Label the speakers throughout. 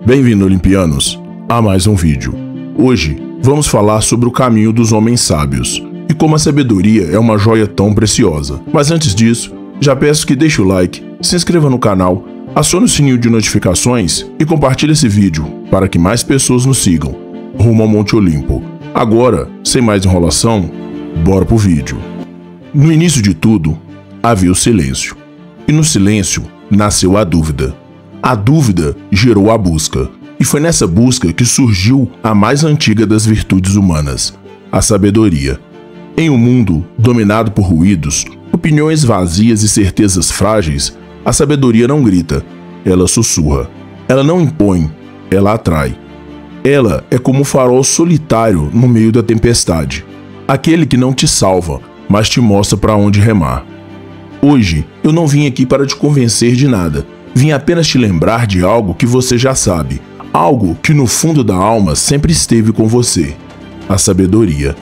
Speaker 1: Bem-vindo, olimpianos, a mais um vídeo. Hoje vamos falar sobre o caminho dos homens sábios e como a sabedoria é uma joia tão preciosa. Mas antes disso, já peço que deixe o like, se inscreva no canal, acione o sininho de notificações e compartilhe esse vídeo para que mais pessoas nos sigam rumo ao Monte Olimpo. Agora, sem mais enrolação, bora pro vídeo. No início de tudo, havia o silêncio. E no silêncio nasceu a dúvida. A dúvida gerou a busca, e foi nessa busca que surgiu a mais antiga das virtudes humanas, a sabedoria. Em um mundo dominado por ruídos, opiniões vazias e certezas frágeis, a sabedoria não grita, ela sussurra. Ela não impõe, ela atrai. Ela é como um farol solitário no meio da tempestade, aquele que não te salva, mas te mostra para onde remar. Hoje, eu não vim aqui para te convencer de nada. Vim apenas te lembrar de algo que você já sabe, algo que no fundo da alma sempre esteve com você, a sabedoria.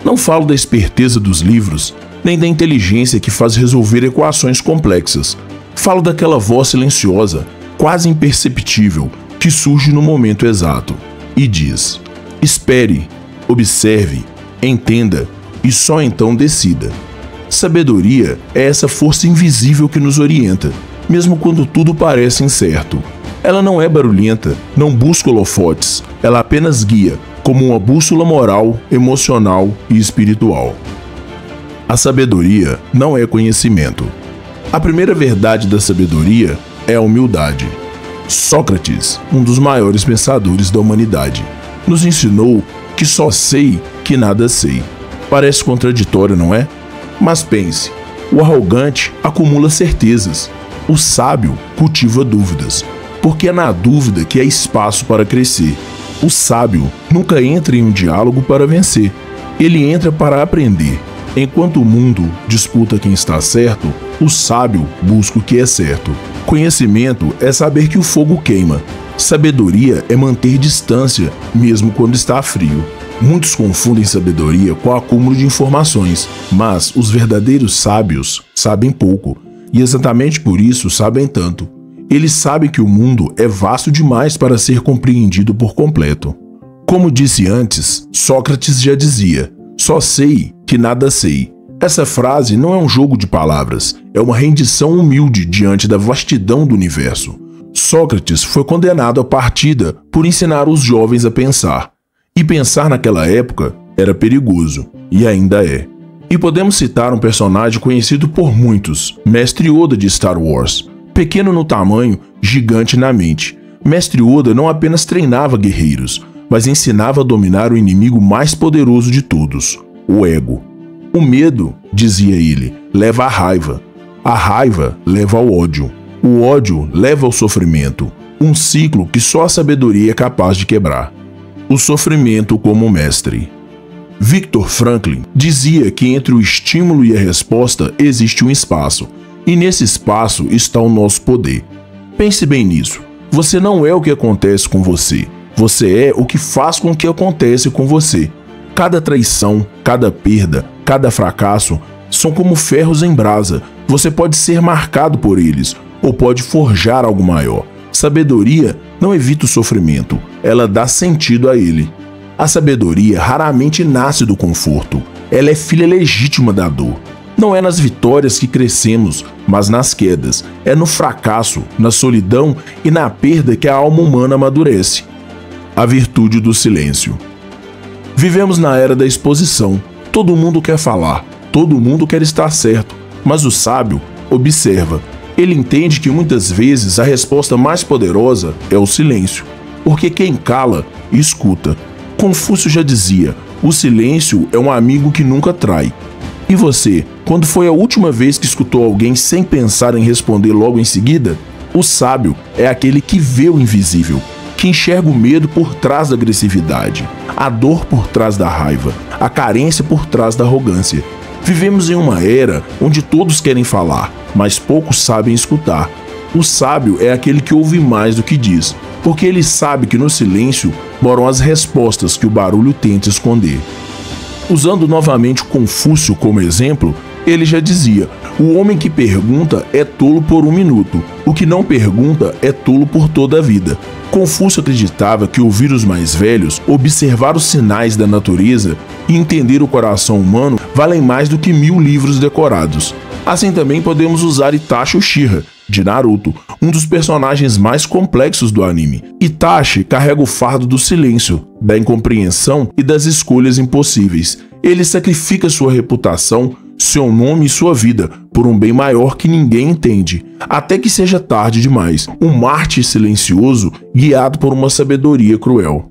Speaker 1: Não falo da esperteza dos livros, nem da inteligência que faz resolver equações complexas. Falo daquela voz silenciosa, quase imperceptível, que surge no momento exato e diz: espere, observe, entenda e só então decida. Sabedoria é essa força invisível que nos orienta, mesmo quando tudo parece incerto. Ela não é barulhenta, não busca holofotes, ela apenas guia, como uma bússola moral, emocional e espiritual. A sabedoria não é conhecimento. A primeira verdade da sabedoria é a humildade. Sócrates, um dos maiores pensadores da humanidade, nos ensinou que só sei que nada sei. Parece contraditório, não é? Mas pense, o arrogante acumula certezas. O sábio cultiva dúvidas, porque é na dúvida que há espaço para crescer. O sábio nunca entra em um diálogo para vencer, ele entra para aprender. Enquanto o mundo disputa quem está certo, o sábio busca o que é certo. Conhecimento é saber que o fogo queima. Sabedoria é manter distância, mesmo quando está frio. Muitos confundem sabedoria com acúmulo de informações, mas os verdadeiros sábios sabem pouco. E exatamente por isso sabem tanto. Eles sabem que o mundo é vasto demais para ser compreendido por completo. Como disse antes, Sócrates já dizia: só sei que nada sei. Essa frase não é um jogo de palavras, é uma rendição humilde diante da vastidão do universo. Sócrates foi condenado à partida por ensinar os jovens a pensar. E pensar naquela época era perigoso, e ainda é. E podemos citar um personagem conhecido por muitos, Mestre Yoda de Star Wars. Pequeno no tamanho, gigante na mente, Mestre Yoda não apenas treinava guerreiros, mas ensinava a dominar o inimigo mais poderoso de todos, o ego. O medo, dizia ele, leva à raiva. A raiva leva ao ódio. O ódio leva ao sofrimento, um ciclo que só a sabedoria é capaz de quebrar. O sofrimento como mestre. Viktor Frankl dizia que entre o estímulo e a resposta existe um espaço, e nesse espaço está o nosso poder. Pense bem nisso. Você não é o que acontece com você, você é o que faz com que acontece com você. Cada traição, cada perda, cada fracasso são como ferros em brasa. Você pode ser marcado por eles, ou pode forjar algo maior. Sabedoria não evita o sofrimento, ela dá sentido a ele. A sabedoria raramente nasce do conforto, ela é filha legítima da dor. Não é nas vitórias que crescemos, mas nas quedas. É no fracasso, na solidão e na perda que a alma humana amadurece. A virtude do silêncio. Vivemos na era da exposição. Todo mundo quer falar, todo mundo quer estar certo, mas o sábio observa. Ele entende que muitas vezes a resposta mais poderosa é o silêncio, porque quem cala, escuta. Confúcio já dizia: o silêncio é um amigo que nunca trai. E você, quando foi a última vez que escutou alguém sem pensar em responder logo em seguida? O sábio é aquele que vê o invisível, que enxerga o medo por trás da agressividade, a dor por trás da raiva, a carência por trás da arrogância. Vivemos em uma era onde todos querem falar, mas poucos sabem escutar. O sábio é aquele que ouve mais do que diz, porque ele sabe que no silêncio moram as respostas que o barulho tenta esconder. Usando novamente Confúcio como exemplo, ele já dizia: O homem que pergunta é tolo por 1 minuto, o que não pergunta é tolo por toda a vida. Confúcio acreditava que ouvir os mais velhos, observar os sinais da natureza e entender o coração humano valem mais do que 1000 livros decorados. Assim também podemos usar Itachi Uchiha, de Naruto, um dos personagens mais complexos do anime. Itachi carrega o fardo do silêncio, da incompreensão e das escolhas impossíveis. Ele sacrifica sua reputação, seu nome e sua vida por um bem maior que ninguém entende, até que seja tarde demais. Um mártir silencioso guiado por uma sabedoria cruel.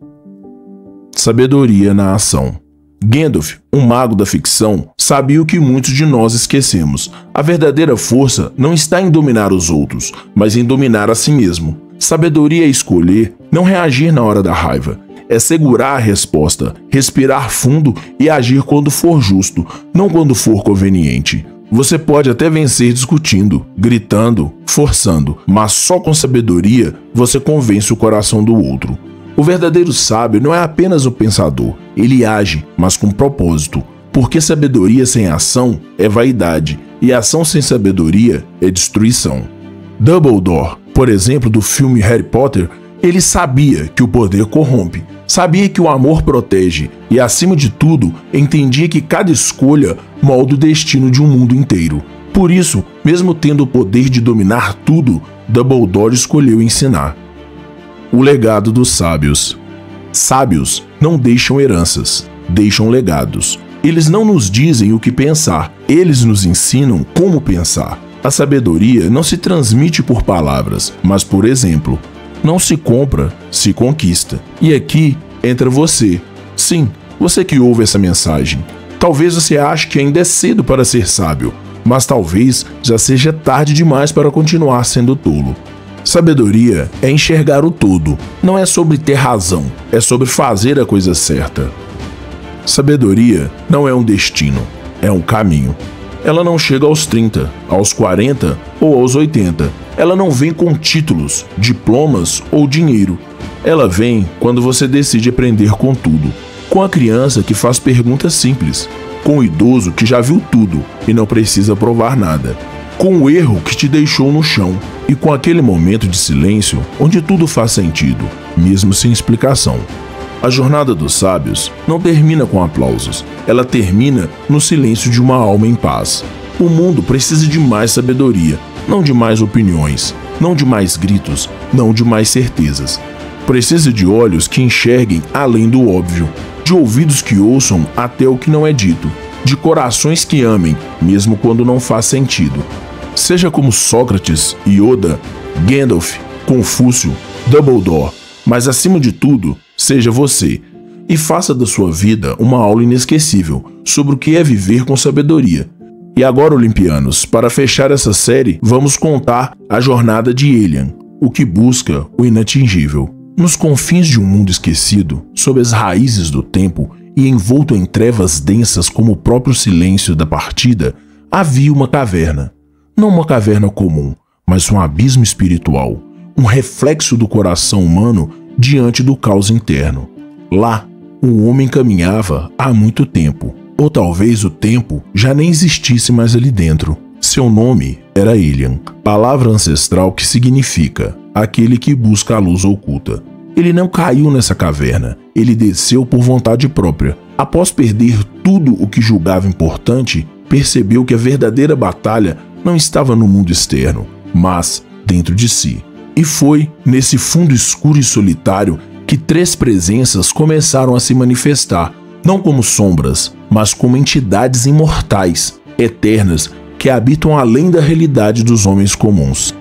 Speaker 1: Sabedoria na ação. Gandalf, um mago da ficção, sabia o que muitos de nós esquecemos. A verdadeira força não está em dominar os outros, mas em dominar a si mesmo. Sabedoria é escolher, não reagir na hora da raiva. É segurar a resposta, respirar fundo e agir quando for justo, não quando for conveniente. Você pode até vencer discutindo, gritando, forçando, mas só com sabedoria você convence o coração do outro. O verdadeiro sábio não é apenas o pensador, ele age, mas com propósito, porque sabedoria sem ação é vaidade, e ação sem sabedoria é destruição. Dumbledore, por exemplo, do filme Harry Potter, ele sabia que o poder corrompe, sabia que o amor protege e, acima de tudo, entendia que cada escolha molda o destino de um mundo inteiro. Por isso, mesmo tendo o poder de dominar tudo, Dumbledore escolheu ensinar. O legado dos sábios. Sábios não deixam heranças, deixam legados. Eles não nos dizem o que pensar, eles nos ensinam como pensar. A sabedoria não se transmite por palavras, mas por exemplo. Não se compra, se conquista. E aqui entra você. Sim, você que ouve essa mensagem. Talvez você ache que ainda é cedo para ser sábio, mas talvez já seja tarde demais para continuar sendo tolo. Sabedoria é enxergar o todo. Não é sobre ter razão, é sobre fazer a coisa certa. Sabedoria não é um destino, é um caminho. Ela não chega aos 30, aos 40 ou aos 80. Ela não vem com títulos, diplomas ou dinheiro. Ela vem quando você decide aprender com tudo. Com a criança que faz perguntas simples. Com o idoso que já viu tudo e não precisa provar nada. Com o erro que te deixou no chão. E com aquele momento de silêncio onde tudo faz sentido, mesmo sem explicação. A jornada dos sábios não termina com aplausos. Ela termina no silêncio de uma alma em paz. O mundo precisa de mais sabedoria, não de mais opiniões, não de mais gritos, não de mais certezas. Precisa de olhos que enxerguem além do óbvio, de ouvidos que ouçam até o que não é dito, de corações que amem, mesmo quando não faz sentido. Seja como Sócrates, Yoda, Gandalf, Confúcio, Dumbledore, mas acima de tudo, seja você. E faça da sua vida uma aula inesquecível sobre o que é viver com sabedoria. E agora, olimpianos, para fechar essa série, vamos contar a jornada de Elian, o que busca o inatingível. Nos confins de um mundo esquecido, sob as raízes do tempo e envolto em trevas densas como o próprio silêncio da partida, havia uma caverna. Não uma caverna comum, mas um abismo espiritual, um reflexo do coração humano diante do caos interno. Lá, o homem caminhava há muito tempo, ou talvez o tempo já nem existisse mais ali dentro. Seu nome era Elian, palavra ancestral que significa aquele que busca a luz oculta. Ele não caiu nessa caverna, ele desceu por vontade própria. Após perder tudo o que julgava importante, percebeu que a verdadeira batalha não estava no mundo externo, mas dentro de si. E foi nesse fundo escuro e solitário que 3 presenças começaram a se manifestar, não como sombras, mas como entidades imortais, eternas, que habitam além da realidade dos homens comuns.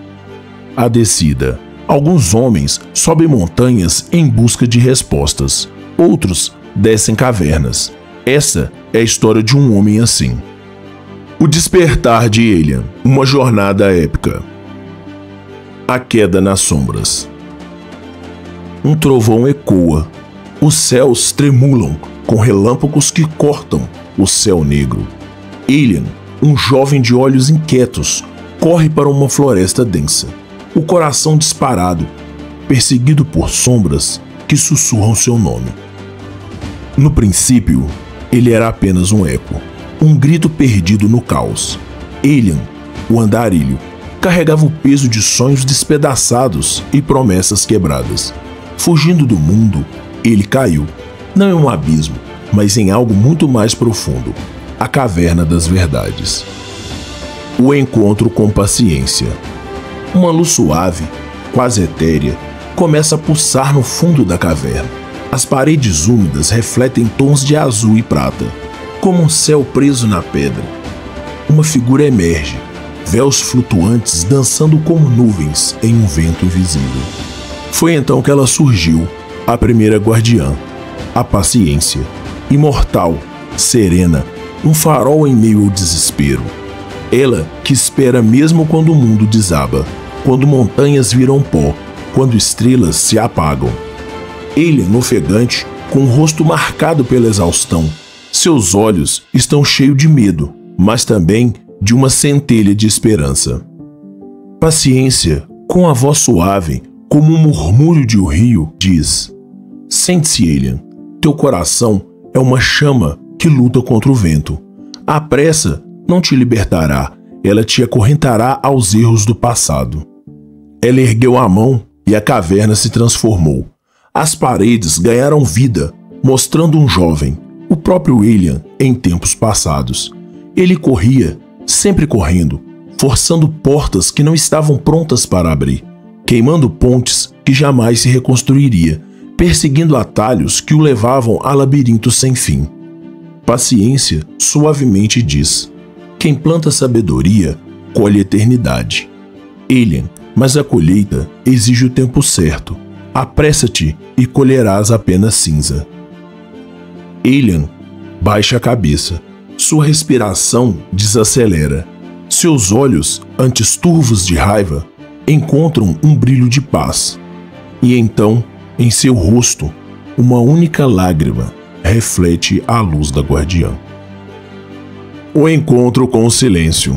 Speaker 1: A descida. Alguns homens sobem montanhas em busca de respostas, outros descem cavernas. Essa é a história de um homem assim. O despertar de Elian, uma jornada épica. A queda nas sombras. Um trovão ecoa. Os céus tremulam com relâmpagos que cortam o céu negro. Elian, um jovem de olhos inquietos, corre para uma floresta densa, o coração disparado, perseguido por sombras que sussurram seu nome. No princípio, ele era apenas um eco. Um grito perdido no caos. Elian o andarilho, carregava o peso de sonhos despedaçados e promessas quebradas. Fugindo do mundo, ele caiu, não em um abismo, mas em algo muito mais profundo, a caverna das verdades. O encontro com paciência. Uma luz suave, quase etérea, começa a pulsar no fundo da caverna. As paredes úmidas refletem tons de azul e prata, como um céu preso na pedra. Uma figura emerge, véus flutuantes dançando como nuvens em um vento invisível. Foi então que ela surgiu, a primeira guardiã, a paciência, imortal, serena, um farol em meio ao desespero. Ela que espera mesmo quando o mundo desaba, quando montanhas viram pó, quando estrelas se apagam. Alien ofegante, com o rosto marcado pela exaustão. Seus olhos estão cheios de medo, mas também de uma centelha de esperança. Paciência, com a voz suave, como um murmúrio de um rio, diz: Sente-se, Alien. Teu coração é uma chama que luta contra o vento. A pressa não te libertará, ela te acorrentará aos erros do passado. Ela ergueu a mão e a caverna se transformou. As paredes ganharam vida, mostrando um jovem, o próprio Alien, em tempos passados. Ele corria, sempre correndo, forçando portas que não estavam prontas para abrir, queimando pontes que jamais se reconstruiria, perseguindo atalhos que o levavam a labirintos sem fim. Paciência suavemente diz: quem planta sabedoria, colhe eternidade. Alien, mas a colheita exige o tempo certo. Apressa-te e colherás apenas cinza. Alien baixa a cabeça. Sua respiração desacelera. Seus olhos, antes turvos de raiva, encontram um brilho de paz. E então, em seu rosto, uma única lágrima reflete a luz da guardiã. O encontro com o silêncio.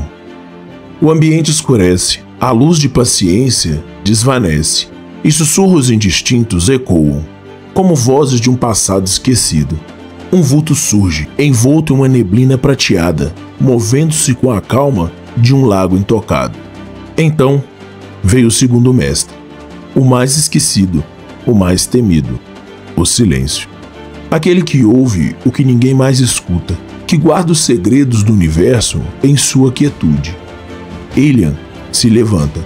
Speaker 1: O ambiente escurece, a luz de paciência desvanece, e sussurros indistintos ecoam, como vozes de um passado esquecido. Um vulto surge, envolto em uma neblina prateada, movendo-se com a calma de um lago intocado. Então, veio o segundo mestre, o mais esquecido, o mais temido, o silêncio. Aquele que ouve o que ninguém mais escuta, que guarda os segredos do universo em sua quietude. Alien se levanta,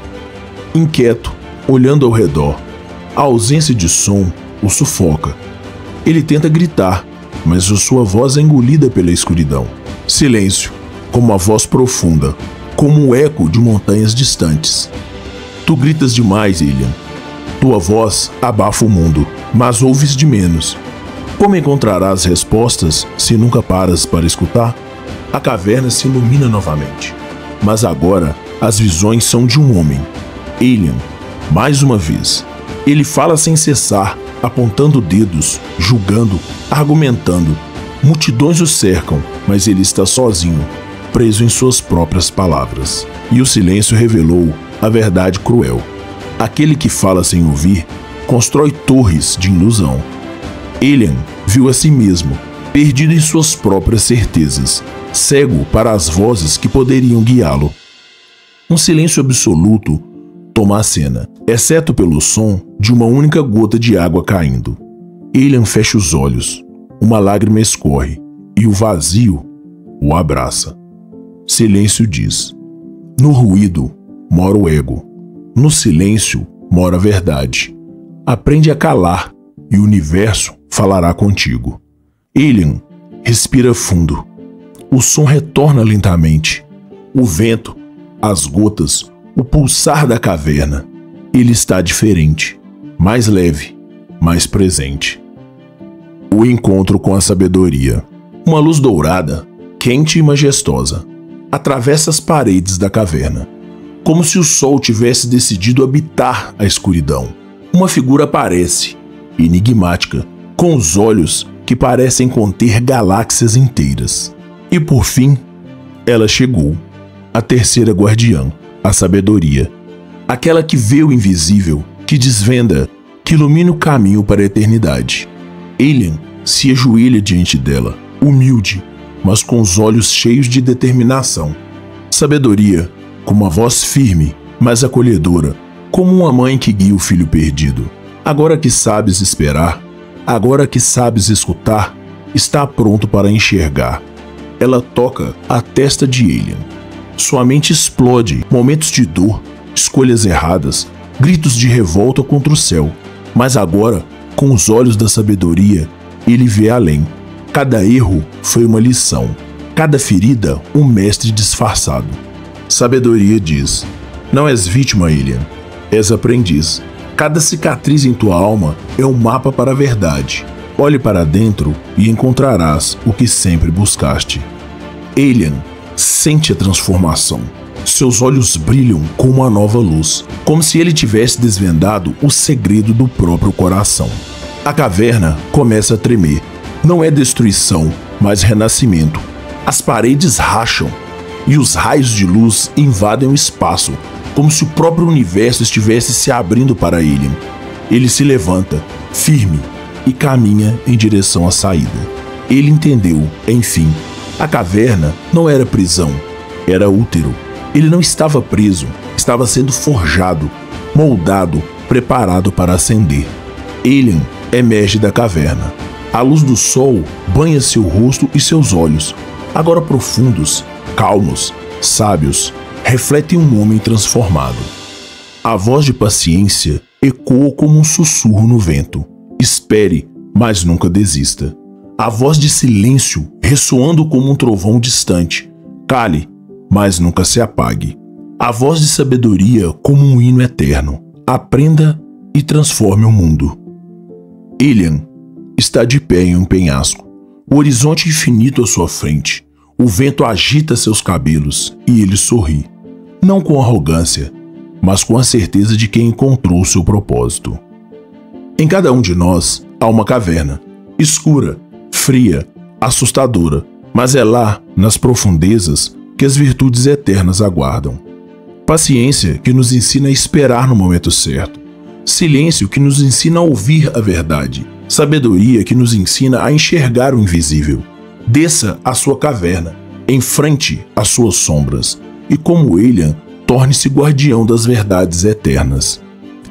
Speaker 1: inquieto, olhando ao redor. A ausência de som o sufoca. Ele tenta gritar, mas a sua voz é engolida pela escuridão. Silêncio, como a voz profunda, como o eco de montanhas distantes. Tu gritas demais, Alien. Tua voz abafa o mundo, mas ouves de menos. Como encontrarás respostas se nunca paras para escutar? A caverna se ilumina novamente, mas agora as visões são de um homem. Alien, mais uma vez. Ele fala sem cessar, apontando dedos, julgando, argumentando. Multidões o cercam, mas ele está sozinho, preso em suas próprias palavras. E o silêncio revelou a verdade cruel. Aquele que fala sem ouvir constrói torres de ilusão. Alien viu a si mesmo, perdido em suas próprias certezas, cego para as vozes que poderiam guiá-lo. Um silêncio absoluto toma a cena, exceto pelo som de uma única gota de água caindo. Alien fecha os olhos, uma lágrima escorre, e o vazio o abraça. Silêncio diz: no ruído mora o ego, no silêncio mora a verdade. Aprende a calar e o universo falará contigo. Alien respira fundo. O som retorna lentamente. O vento, as gotas, o pulsar da caverna. Ele está diferente, mais leve, mais presente. O encontro com a sabedoria. Uma luz dourada, quente e majestosa, atravessa as paredes da caverna, como se o sol tivesse decidido habitar a escuridão. Uma figura aparece, enigmática, com os olhos que parecem conter galáxias inteiras. E por fim, ela chegou, a terceira guardiã, a sabedoria, aquela que vê o invisível, que desvenda, que ilumina o caminho para a eternidade. Alien se ajoelha diante dela, humilde, mas com os olhos cheios de determinação. Sabedoria, com uma voz firme, mas acolhedora, como uma mãe que guia o filho perdido. Agora que sabes esperar, agora que sabes escutar, está pronto para enxergar. Ela toca a testa de Alien. Sua mente explode, momentos de dor, escolhas erradas, gritos de revolta contra o céu. Mas agora, com os olhos da sabedoria, ele vê além. Cada erro foi uma lição, cada ferida um mestre disfarçado. Sabedoria diz: não és vítima, Alien, és aprendiz. Cada cicatriz em tua alma é um mapa para a verdade. Olhe para dentro e encontrarás o que sempre buscaste. Alien sente a transformação. Seus olhos brilham com uma nova luz, como se ele tivesse desvendado o segredo do próprio coração. A caverna começa a tremer. Não é destruição, mas renascimento. As paredes racham e os raios de luz invadem o espaço, como se o próprio universo estivesse se abrindo para Alien. Ele se levanta, firme, e caminha em direção à saída. Ele entendeu, enfim, a caverna não era prisão, era útero. Ele não estava preso, estava sendo forjado, moldado, preparado para ascender. Alien emerge da caverna. A luz do sol banha seu rosto e seus olhos, agora profundos, calmos, sábios, refletem um homem transformado. A voz de paciência ecoa como um sussurro no vento. Espere, mas nunca desista. A voz de silêncio ressoando como um trovão distante. Cale, mas nunca se apague. A voz de sabedoria como um hino eterno. Aprenda e transforme o mundo. Alien está de pé em um penhasco. O horizonte infinito à sua frente. O vento agita seus cabelos e ele sorri. Não com arrogância, mas com a certeza de que encontrou seu propósito. Em cada um de nós há uma caverna, escura, fria, assustadora, mas é lá, nas profundezas, que as virtudes eternas aguardam. Paciência, que nos ensina a esperar no momento certo. Silêncio, que nos ensina a ouvir a verdade. Sabedoria, que nos ensina a enxergar o invisível. Desça à sua caverna, enfrente as suas sombras, e como Alien, torne-se guardião das verdades eternas.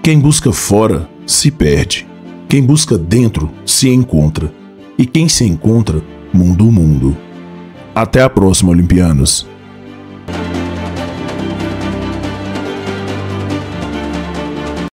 Speaker 1: Quem busca fora, se perde. Quem busca dentro, se encontra. E quem se encontra, muda o mundo. Até a próxima, Olimpianos!